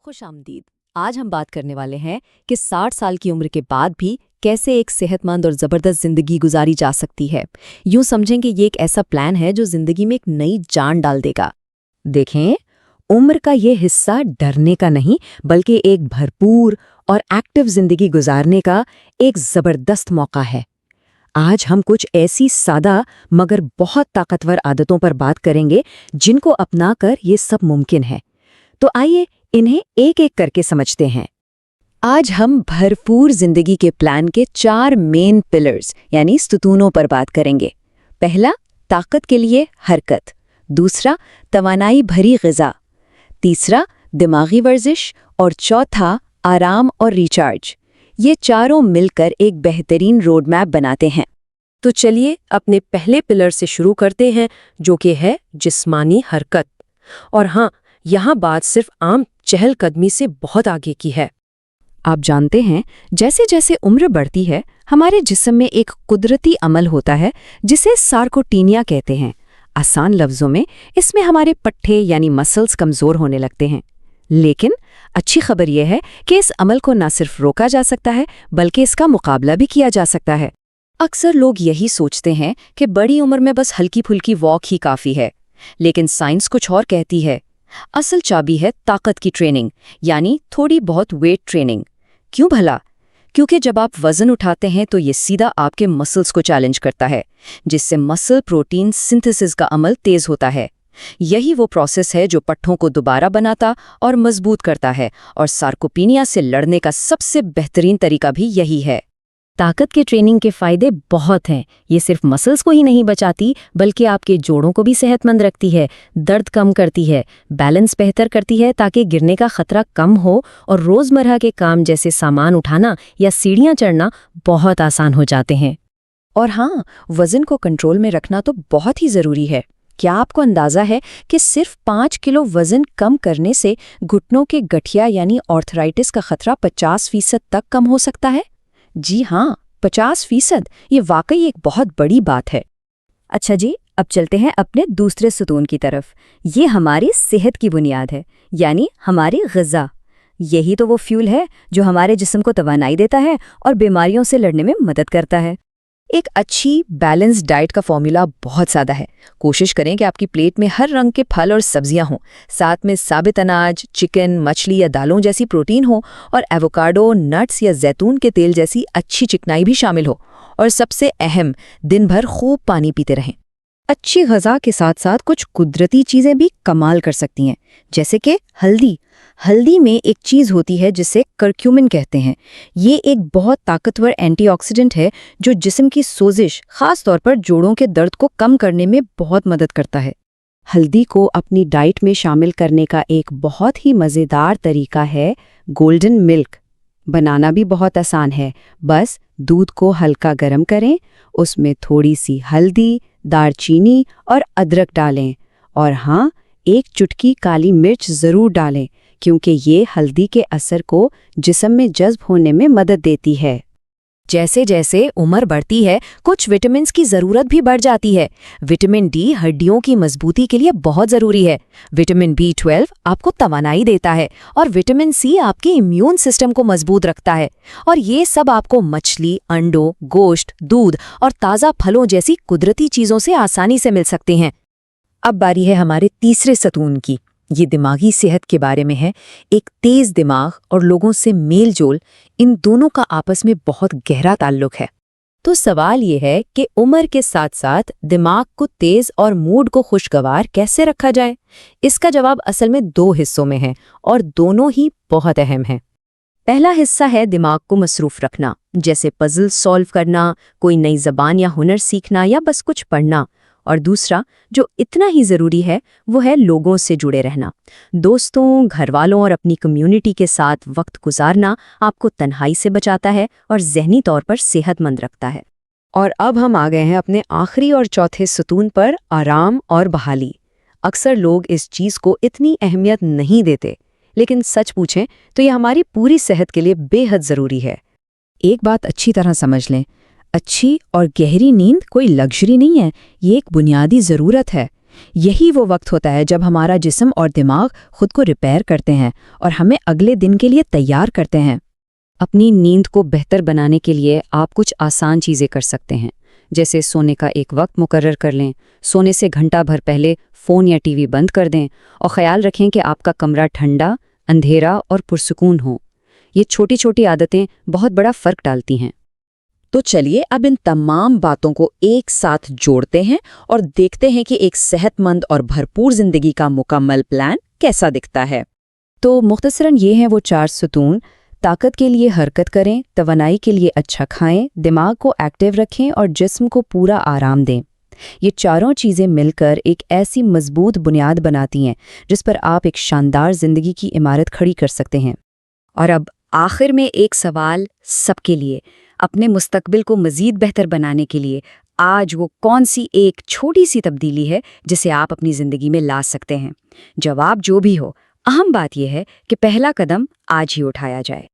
खुश आमदीद। आज हम बात करने वाले हैं कि 60 साल की उम्र के बाद भी कैसे एक सेहतमंद और ज़बरदस्त ज़िंदगी गुजारी जा सकती है। यूं समझें कि ये एक ऐसा प्लान है जो ज़िंदगी में एक नई जान डाल देगा। देखें, उम्र का ये हिस्सा डरने का नहीं बल्कि एक भरपूर और एक्टिव ज़िंदगी गुजारने का एक ज़बरदस्त मौका है। आज हम कुछ ऐसी सादा मगर बहुत ताकतवर आदतों पर बात करेंगे जिनको अपनाकर ये सब मुमकिन है। तो आइए इन्हें एक एक करके समझते हैं। आज हम भरपूर जिंदगी के प्लान के 4 मेन पिलर्स यानी स्तूनों पर बात करेंगे। पहला, ताकत के लिए हरकत। दूसरा, तवानाई भरी ग़िज़ा। तीसरा, दिमागी वर्जिश। और चौथा, आराम और रिचार्ज। ये चारों मिलकर एक बेहतरीन रोड मैप बनाते हैं। तो चलिए अपने पहले पिलर से शुरू करते हैं, जो कि है जिस्मानी हरकत। और हाँ, यहाँ बात सिर्फ आम चहलकदमी से बहुत आगे की है। आप जानते हैं, जैसे जैसे उम्र बढ़ती है हमारे जिस्म में एक कुदरती अमल होता है जिसे सार्कोटीनिया कहते हैं। आसान लफ्ज़ों में इसमें हमारे पट्टे यानी मसल्स कमज़ोर होने लगते हैं। लेकिन अच्छी खबर यह है कि इस अमल को न सिर्फ रोका जा सकता है बल्कि इसका मुकाबला भी किया जा सकता है। अक्सर लोग यही सोचते हैं कि बड़ी उम्र में बस हल्की फुल्की वॉक ही काफ़ी है, लेकिन साइंस कुछ और कहती है। असल चाबी है ताकत की ट्रेनिंग, यानी थोड़ी बहुत वेट ट्रेनिंग। क्यों भला? क्योंकि जब आप वजन उठाते हैं तो ये सीधा आपके मसल्स को चैलेंज करता है, जिससे मसल प्रोटीन सिंथेसिस का अमल तेज होता है। यही वो प्रोसेस है जो पट्टों को दोबारा बनाता और मजबूत करता है, और सार्कोपीनिया से लड़ने का सबसे बेहतरीन तरीका भी यही है। ताकत के ट्रेनिंग के फायदे बहुत हैं। ये सिर्फ मसल्स को ही नहीं बचाती बल्कि आपके जोड़ों को भी सेहतमंद रखती है, दर्द कम करती है, बैलेंस बेहतर करती है ताकि गिरने का खतरा कम हो, और रोज़मर्रा के काम जैसे सामान उठाना या सीढ़ियाँ चढ़ना बहुत आसान हो जाते हैं। और हाँ, वज़न को कंट्रोल में रखना तो बहुत ही ज़रूरी है। क्या आपको अंदाज़ा है कि सिर्फ 5 किलो वज़न कम करने से घुटनों के गठिया यानी ऑर्थराइटिस का खतरा 50% तक कम हो सकता है? जी हाँ, 50%। ये वाकई एक बहुत बड़ी बात है। अच्छा जी, अब चलते हैं अपने दूसरे सुतून की तरफ। ये हमारी सेहत की बुनियाद है, यानी हमारी ग़िज़ा। यही तो वो फ्यूल है जो हमारे जिस्म को तवानाई देता है और बीमारियों से लड़ने में मदद करता है। एक अच्छी बैलेंस्ड डाइट का फॉर्मूला बहुत सादा है। कोशिश करें कि आपकी प्लेट में हर रंग के फल और सब्जियां हों, साथ में साबित अनाज, चिकन, मछली या दालों जैसी प्रोटीन हो, और एवोकाडो, नट्स या जैतून के तेल जैसी अच्छी चिकनाई भी शामिल हो। और सबसे अहम, दिन भर खूब पानी पीते रहें। अच्छी ग़िज़ा के साथ साथ कुछ कुदरती चीज़ें भी कमाल कर सकती हैं, जैसे कि हल्दी। हल्दी में एक चीज़ होती है जिसे करक्यूमिन कहते हैं। ये एक बहुत ताकतवर एंटीऑक्सीडेंट है जो जिस्म की सोजिश, खास तौर पर जोड़ों के दर्द को कम करने में बहुत मदद करता है। हल्दी को अपनी डाइट में शामिल करने का एक बहुत ही मज़ेदार तरीका है गोल्डन मिल्क। बनाना भी बहुत आसान है। बस दूध को हल्का गर्म करें, उसमें थोड़ी सी हल्दी, दालचीनी और अदरक डालें, और हाँ, एक चुटकी काली मिर्च ज़रूर डालें, क्योंकि ये हल्दी के असर को जिस्म में जज्ब होने में मदद देती है। जैसे जैसे उम्र बढ़ती है कुछ विटामिन्स की ज़रूरत भी बढ़ जाती है। विटामिन डी हड्डियों की मजबूती के लिए बहुत ज़रूरी है। विटामिन B12 आपको तवानाई देता है, और विटामिन सी आपके इम्यून सिस्टम को मजबूत रखता है। और ये सब आपको मछली, अंडों, गोश्त, दूध और ताज़ा फलों जैसी कुदरती चीज़ों से आसानी से मिल सकते हैं। अब बारी है हमारे तीसरे सतून की। ये दिमागी सेहत के बारे में है। एक तेज दिमाग और लोगों से मेल जोल, इन दोनों का आपस में बहुत गहरा ताल्लुक है। तो सवाल ये है कि उम्र के साथ साथ दिमाग को तेज और मूड को खुशगवार कैसे रखा जाए। इसका जवाब असल में 2 हिस्सों में है, और दोनों ही बहुत अहम हैं। पहला हिस्सा है दिमाग को मसरूफ रखना, जैसे पजल सॉल्व करना, कोई नई ज़बान या हुनर सीखना, या बस कुछ पढ़ना। और दूसरा, जो इतना ही ज़रूरी है, वो है लोगों से जुड़े रहना। दोस्तों, घरवालों और अपनी कम्युनिटी के साथ वक्त गुजारना आपको तन्हाई से बचाता है और ज़हनी तौर पर सेहतमंद रखता है। और अब हम आ गए हैं अपने आखिरी और चौथे सुतून पर, आराम और बहाली। अक्सर लोग इस चीज़ को इतनी अहमियत नहीं देते, लेकिन सच पूछें तो ये हमारी पूरी सेहत के लिए बेहद ज़रूरी है। एक बात अच्छी तरह समझ लें, अच्छी और गहरी नींद कोई लग्जरी नहीं है, ये एक बुनियादी ज़रूरत है। यही वो वक्त होता है जब हमारा जिस्म और दिमाग खुद को रिपेयर करते हैं और हमें अगले दिन के लिए तैयार करते हैं। अपनी नींद को बेहतर बनाने के लिए आप कुछ आसान चीज़ें कर सकते हैं, जैसे सोने का एक वक्त मुकर्रर कर लें, सोने से घंटा भर पहले फ़ोन या टीवी बंद कर दें और ख्याल रखें कि आपका कमरा ठंडा, अंधेरा और पुरसुकून हो। ये छोटी छोटी आदतें बहुत बड़ा फ़र्क डालती हैं। तो चलिए अब इन तमाम बातों को एक साथ जोड़ते हैं और देखते हैं कि एक सेहतमंद और भरपूर जिंदगी का मुकम्मल प्लान कैसा दिखता है। तो मुख्तसरन ये हैं वो 4 सुतून। ताकत के लिए हरकत करें, तवानाई के लिए अच्छा खाएं, दिमाग को एक्टिव रखें और जिस्म को पूरा आराम दें। ये चारों चीज़ें मिलकर एक ऐसी मजबूत बुनियाद बनाती हैं जिस पर आप एक शानदार जिंदगी की इमारत खड़ी कर सकते हैं। और अब आखिर में एक सवाल सबके लिए, अपने मुस्तकबिल को मज़ीद बेहतर बनाने के लिए आज वो कौन सी एक छोटी सी तब्दीली है जिसे आप अपनी ज़िंदगी में ला सकते हैं? जवाब जो भी हो, अहम बात यह है कि पहला कदम आज ही उठाया जाए।